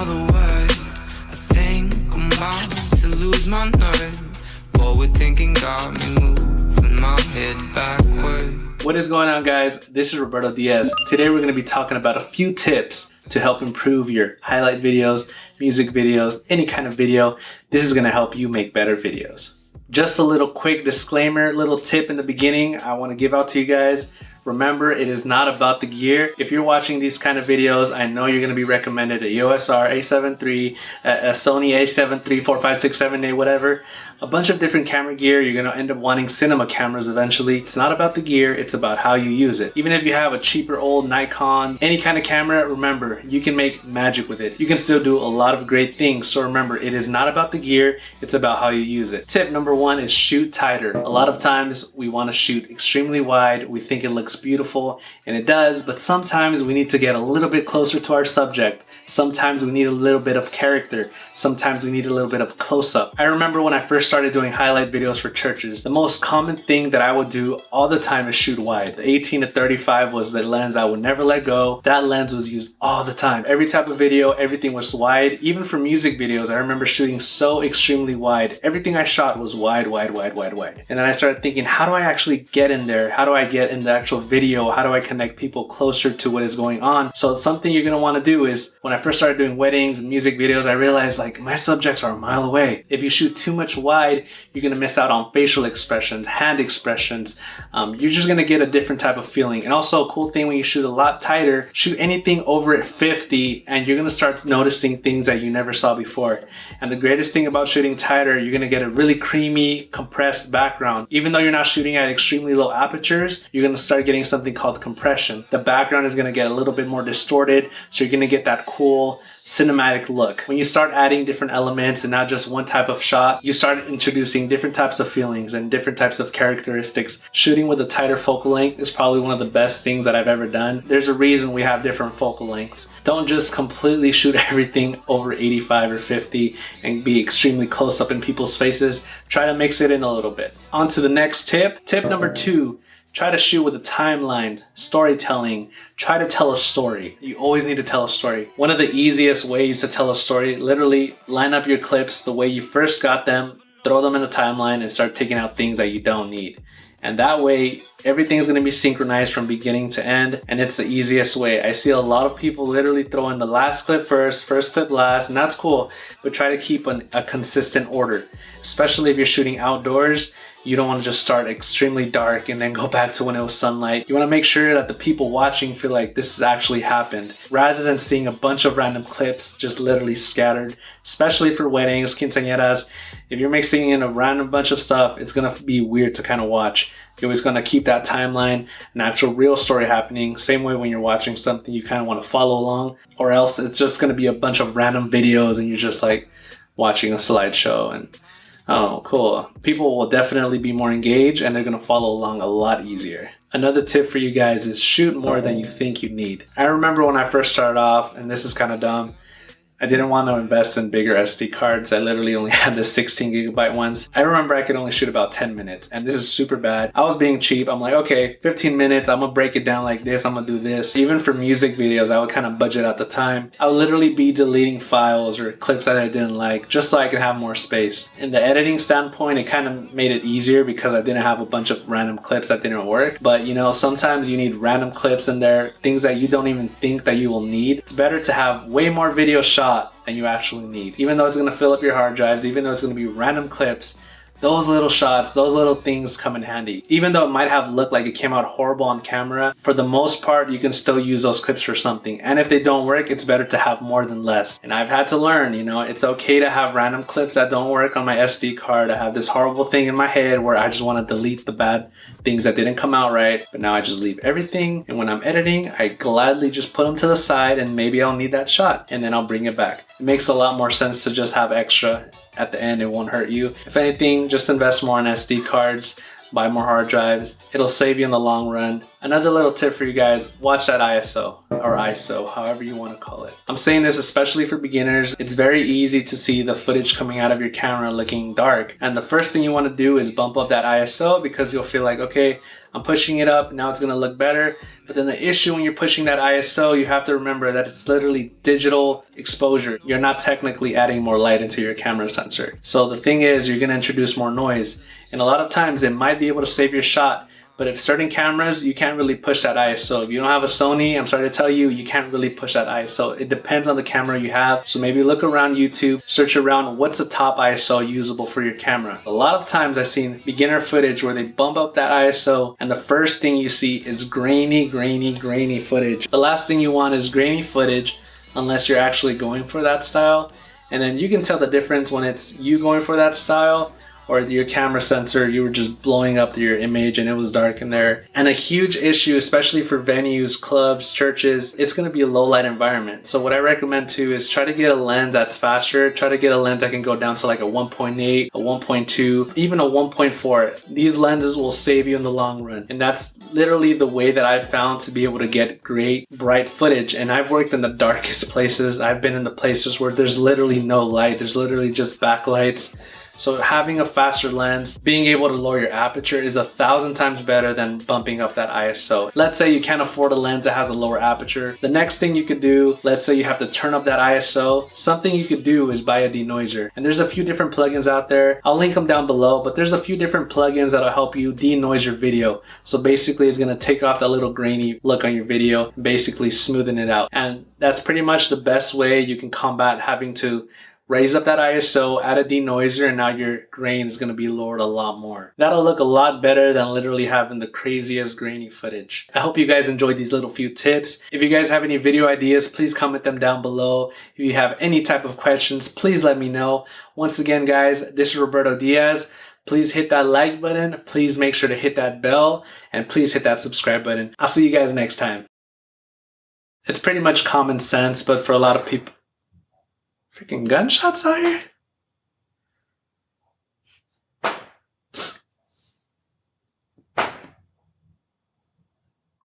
another word. I think I'm about to lose my nerve. Forward thinking got me moving my head backward. What is going on, guys? This is Roberto Diaz. Today we're going to be talking about a few tips to help improve your highlight videos, music videos, any kind of video. This is going to help you make better videos. Just a little quick disclaimer, little tip in the beginning I want to give out to you guys. Remember, it is not about the gear. If you're watching these kind of videos, I know you're going to be recommended a EOS R, A7 III, a Sony A7 III, 4, 5, 6, 7, 8, whatever. A bunch of different camera gear. You're going to end up wanting cinema cameras eventually. It's not about the gear, it's about how you use it. Even if you have a cheaper old Nikon, any kind of camera, remember, you can make magic with it. You can still do a lot of great things. So remember, it is not about the gear, it's about how you use it. Tip number one is shoot tighter. A lot of times we want to shoot extremely wide. We think it looks beautiful, and it does, but sometimes we need to get a little bit closer to our subject. Sometimes we need a little bit of character. Sometimes we need a little bit of close-up. I remember when I first started doing highlight videos for churches, the most common thing that I would do all the time is shoot wide. The 18 to 35 was the lens I would never let go. That lens was used all the time. Every type of video, everything was wide. Even for music videos, I remember shooting so extremely wide. Everything I shot was wide, wide, wide, wide, wide. And then I started thinking, how do I actually get in there? How do I get in the actual video? How do I connect people closer to what is going on? So something you're going to want to do is, when I first started doing weddings and music videos, I realized like my subjects are a mile away. If you shoot too much wide, you're going to miss out on facial expressions, hand expressions. You're just going to get a different type of feeling. And also a cool thing, when you shoot a lot tighter, shoot anything over at 50 and you're going to start noticing things that you never saw before. And the greatest thing about shooting tighter, you're going to get a really creamy, compressed background. Even though you're not shooting at extremely low apertures, you're going to start getting something called compression. The background is going to get a little bit more distorted, so you're going to get that cool cinematic look. When you start adding different elements and not just one type of shot, you start introducing different types of feelings and different types of characteristics. Shooting with a tighter focal length is probably one of the best things that I've ever done. There's a reason we have different focal lengths. Don't just completely shoot everything over 85 or 50 and be extremely close up in people's faces. Try to mix it in a little bit. On to the next tip. Tip number two. Try to shoot with a timeline, storytelling. Try to tell a story. You always need to tell a story. One of the easiest ways to tell a story, literally line up your clips the way you first got them, throw them in the timeline, and start taking out things that you don't need. And that way, everything's going to be synchronized from beginning to end, and it's the easiest way. I see a lot of people literally throw in the last clip first clip last, and that's cool, but try to keep a consistent order. Especially if you're shooting outdoors, you don't want to just start extremely dark and then go back to when it was sunlight. You want to make sure that the people watching feel like this has actually happened, rather than seeing a bunch of random clips just literally scattered. Especially for weddings, quinceañeras, if you're mixing in a random bunch of stuff, it's going to be weird to kind of watch. You're always going to keep that timeline, an actual real story happening. Same way when you're watching something, you kind of want to follow along, or else it's just going to be a bunch of random videos and you're just like watching a slideshow. And oh, cool. People will definitely be more engaged and they're going to follow along a lot easier. Another tip for you guys is shoot more than you think you need. I remember when I first started off, and this is kind of dumb, I didn't want to invest in bigger SD cards. I literally only had the 16 gigabyte ones. I remember I could only shoot about 10 minutes, and this is super bad. I was being cheap. I'm like, okay, 15 minutes, I'm gonna break it down like this, I'm gonna do this. Even for music videos, I would kind of budget at the time. I would literally be deleting files or clips that I didn't like, just so I could have more space. In the editing standpoint, it kind of made it easier because I didn't have a bunch of random clips that didn't work. But you know, sometimes you need random clips in there, things that you don't even think that you will need. It's better to have way more video shot than you actually need. Even though it's going to fill up your hard drives, even though it's going to be random clips, those little shots, those little things come in handy. Even though it might have looked like it came out horrible on camera, for the most part, you can still use those clips for something. And if they don't work, it's better to have more than less. And I've had to learn, you know, it's okay to have random clips that don't work on my SD card. I have this horrible thing in my head where I just want to delete the bad things that didn't come out right. But now I just leave everything. And when I'm editing, I gladly just put them to the side, and maybe I'll need that shot and then I'll bring it back. It makes a lot more sense to just have extra at the end. It won't hurt you. If anything, just invest more in SD cards, buy more hard drives. It'll save you in the long run. Another little tip for you guys, watch that ISO or ISO, however you want to call it. I'm saying this especially for beginners. It's very easy to see the footage coming out of your camera looking dark. And the first thing you want to do is bump up that ISO, because you'll feel like, okay, I'm pushing it up, now it's gonna look better. But then the issue when you're pushing that ISO, you have to remember that it's literally digital exposure. You're not technically adding more light into your camera sensor. So the thing is, you're gonna introduce more noise. And a lot of times it might be able to save your shot, but if certain cameras, you can't really push that ISO. If you don't have a Sony, I'm sorry to tell you, you can't really push that ISO. It depends on the camera you have. So maybe look around YouTube, search around what's the top ISO usable for your camera. A lot of times I've seen beginner footage where they bump up that ISO and the first thing you see is grainy footage. The last thing you want is grainy footage unless you're actually going for that style. And then you can tell the difference when it's you going for that style or your camera sensor, you were just blowing up your image and it was dark in there. And a huge issue, especially for venues, clubs, churches, it's gonna be a low light environment. So what I recommend too is try to get a lens that's faster. Try to get a lens that can go down to like a 1.8, a 1.2, even a 1.4. These lenses will save you in the long run. And that's literally the way that I've found to be able to get great bright footage. And I've worked in the darkest places. I've been in the places where there's literally no light. There's literally just backlights. So having a faster lens, being able to lower your aperture is 1,000 times better than bumping up that ISO. Let's say you can't afford a lens that has a lower aperture. The next thing you could do, let's say you have to turn up that ISO, something you could do is buy a denoiser. And there's a few different plugins out there. I'll link them down below, but there's a few different plugins that'll help you denoise your video. So basically it's gonna take off that little grainy look on your video, basically smoothing it out. And that's pretty much the best way you can combat having to raise up that ISO, add a denoiser, and now your grain is going to be lowered a lot more. That'll look a lot better than literally having the craziest grainy footage. I hope you guys enjoyed these little few tips. If you guys have any video ideas, please comment them down below. If you have any type of questions, please let me know. Once again, guys, this is Roberto Diaz. Please hit that like button. Please make sure to hit that bell, and please hit that subscribe button. I'll see you guys next time. It's pretty much common sense, but for a lot of people, freaking gunshots out here?